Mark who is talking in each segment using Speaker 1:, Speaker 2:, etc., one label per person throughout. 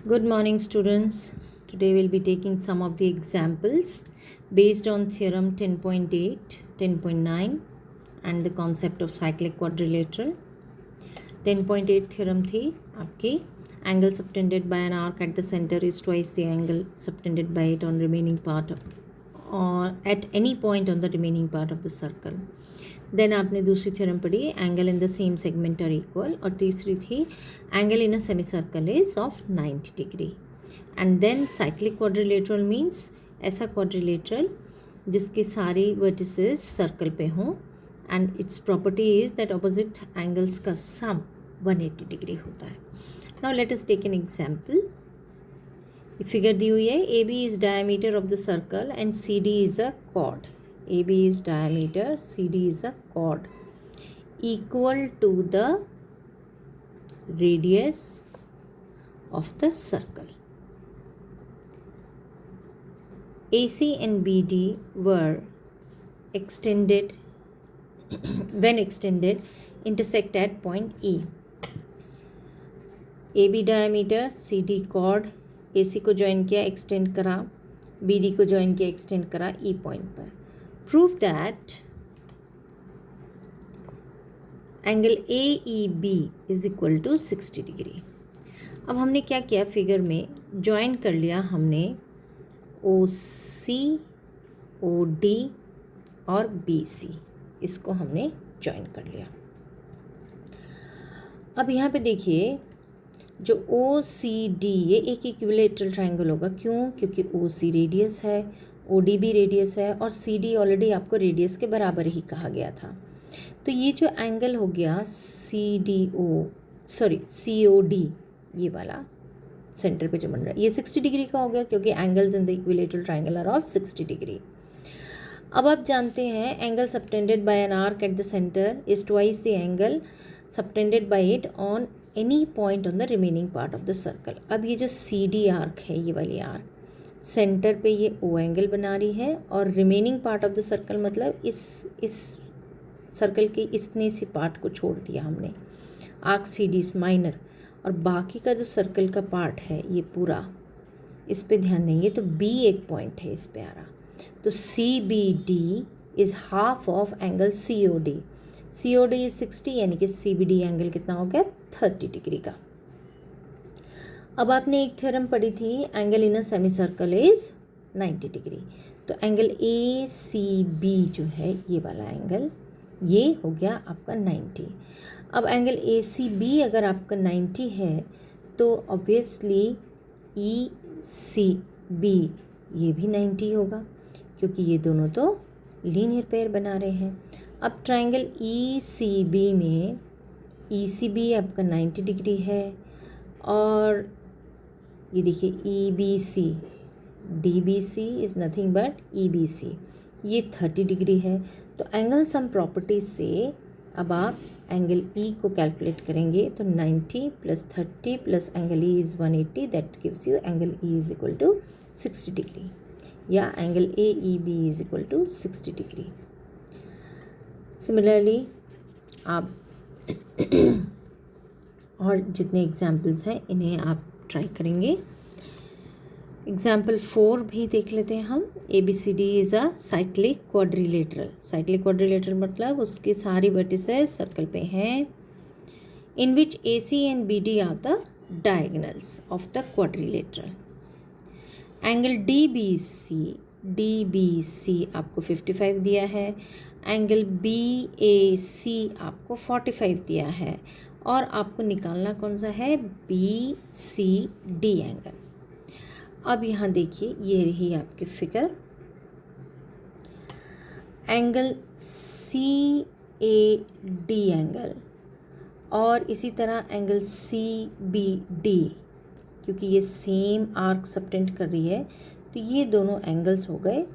Speaker 1: Good morning, students. Today we'll be taking some of the examples based on theorem 10.8, 10.9 and the concept of cyclic quadrilateral. 10.8 theorem थी आपकी angle subtended by an arc at the center is twice the angle subtended by it on remaining part of, or at any point on the remaining part of the circle. Then आपने दूसरी theorem पढ़ी angle in the same segment are equal, और तीसरी थी angle in a semi circle is of 90 degree. And then cyclic quadrilateral means ऐसा quadrilateral जिसके सारी vertices circle पे हों and its property is that opposite angles का सम 180 डिग्री होता है. Now let us take an example. Figure दी हुई है A B is diameter of the circle and C D is a chord. AB is diameter, CD is a chord equal to the radius of the circle. AC and BD were extended when extended intersect at point E. AB diameter, CD chord, AC को join किया extend करा, BD को join किया extend करा E point पर. Prove that angle AEB is equal to 60 degree. अब हमने क्या किया, फिगर में ज्वाइन कर लिया हमने OC, OD और BC, इसको हमने ज्वाइन कर लिया. अब यहाँ पे देखिए जो OCD ये एक इक्विलेटरल ट्रायंगल होगा. क्यों? क्योंकि OC रेडियस है, OD भी रेडियस है और CD ऑलरेडी आपको रेडियस के बराबर ही कहा गया था. तो ये जो एंगल हो गया COD, ये वाला सेंटर पे जो बन रहा है ये 60 डिग्री का हो गया, क्योंकि angles in the equilateral triangle are of 60 degree. अब आप जानते हैं angle subtended by an arc at the centre is twice the angle subtended by it on any point on the remaining part of the circle. अब ये जो CD arc है, ये वाली आर्क सेंटर पे ये O एंगल बना रही है और remaining part of the circle मतलब इस सर्कल के इतने सी पार्ट को छोड़ दिया हमने, आर्क CD इज माइनर, और बाकी का जो सर्कल का पार्ट है ये पूरा, इस पे ध्यान देंगे तो B एक पॉइंट है इस पे आ रहा. तो CBD is half of angle COD. COD is 60, यानी कि CBD एंगल कितना हो गया 30 डिग्री का. अब आपने एक थ्योरम पढ़ी थी angle in a semi circle is 90 degree. तो एंगल ACB जो है ये वाला एंगल, ये हो गया आपका 90. अब एंगल ACB अगर आपका 90 है तो ऑब्वियसली ECB ये भी 90 होगा, क्योंकि ये दोनों तो लीनियर पेयर बना रहे हैं. अब ट्रायंगल ECB में ECB आपका 90 डिग्री है और ये देखिए EBC, DBC is nothing but EBC, ये 30 डिग्री है. तो एंगल सम प्रॉपर्टी से अब आप एंगल E को कैलकुलेट करेंगे तो 90 plus 30 plus angle E is 180, that gives you angle E is equal to 60 degree, या angle AEB is equal to 60 degree. Similarly आप और जितने एग्जाम्पल्स हैं इन्हें आप ट्राई करेंगे. एग्जाम्पल 4 भी देख लेते हैं हम. ABCD is a cyclic quadrilateral. Cyclic quadrilateral मतलब उसकी सारी वर्टिसेस सर्कल पे हैं. In which AC and BD are the diagonals of the quadrilateral. Angle DBC आपको 55 दिया है, एंगल BAC आपको 45 दिया है, और आपको निकालना कौन सा है, BCD एंगल. अब यहाँ देखिए ये रही आपकी फिगर. एंगल CAD एंगल और इसी तरह एंगल CBD, क्योंकि ये सेम आर्क सबटेंड कर रही है तो ये दोनों एंगल्स हो गए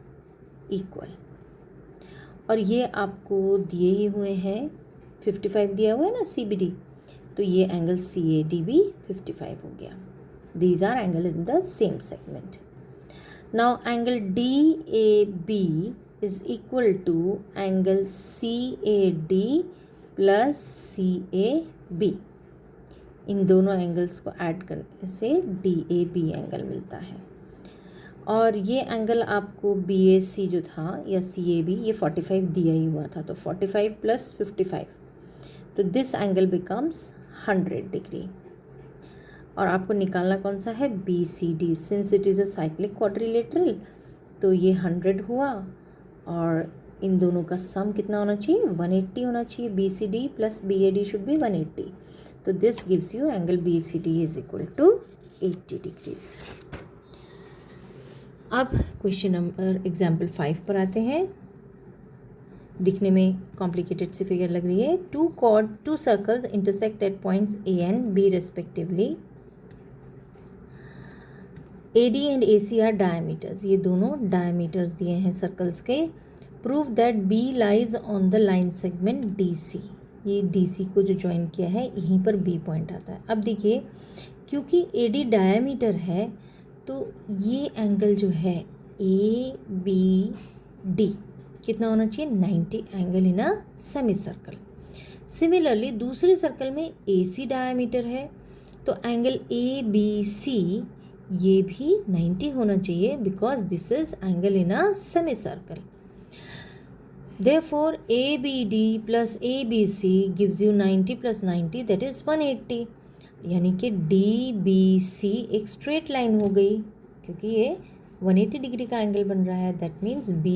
Speaker 1: इक्वल. और ये आपको दिए ही हुए हैं, 55 दिया हुआ है ना CBD, तो ये एंगल CAD भी 55 हो गया. These are angles in the same segment. Now angle DAB is equal to angle CAD plus CAB. इन दोनों एंगल्स को ऐड करने से DAB एंगल मिलता है। और ये एंगल आपको BAC जो था या CAB ये 45 दिया ही हुआ था, तो 45 + 55, तो दिस एंगल बिकम्स 100 डिग्री। और आपको निकालना कौन सा है, BCD। Since it is a cyclic quadrilateral तो ये 100 हुआ, और इन दोनों का सम कितना होना चाहिए, 180 होना चाहिए। BCD + BAD शुड बी 180, तो this gives you angle BCD is equal to 80 degrees. अब क्वेश्चन नंबर एग्जाम्पल 5 पर आते हैं। दिखने में कॉम्प्लिकेटेड सी फिगर लग रही है। Two circles intersect at points A and B respectively. AD and AC are diameters, ये दोनों डायमीटर्स दिए हैं सर्कल्स के। Prove that B lies on the line segment DC, ये DC को जो ज्वाइन किया है यहीं पर B पॉइंट आता है। अब देखिए, क्योंकि AD डायमीटर है तो ये एंगल जो है ABD कितना होना चाहिए, 90 angle in a semi circle. Similarly दूसरे सर्कल में AC डायमीटर है तो एंगल ABC ये भी 90 होना चाहिए, because this is angle in a semi circle. Therefore ABD + ABC gives you 90 + 90 that is 180, यानी कि DBC एक स्ट्रेट लाइन हो गई, क्योंकि ये 180 डिग्री का एंगल बन रहा है। That means B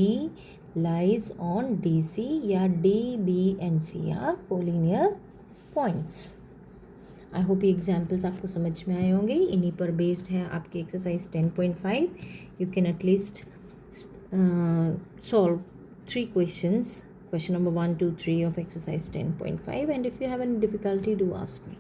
Speaker 1: lies on DC, या DB and C are collinear points. I hope ये एग्जाम्पल्स आपको समझ में आए होंगे। इन्हीं पर बेस्ड है आपकी exercise 10.5। You can at least solve 3 questions, question number 1, 2, 3 of exercise 10.5, and if you have any difficulty, do ask me.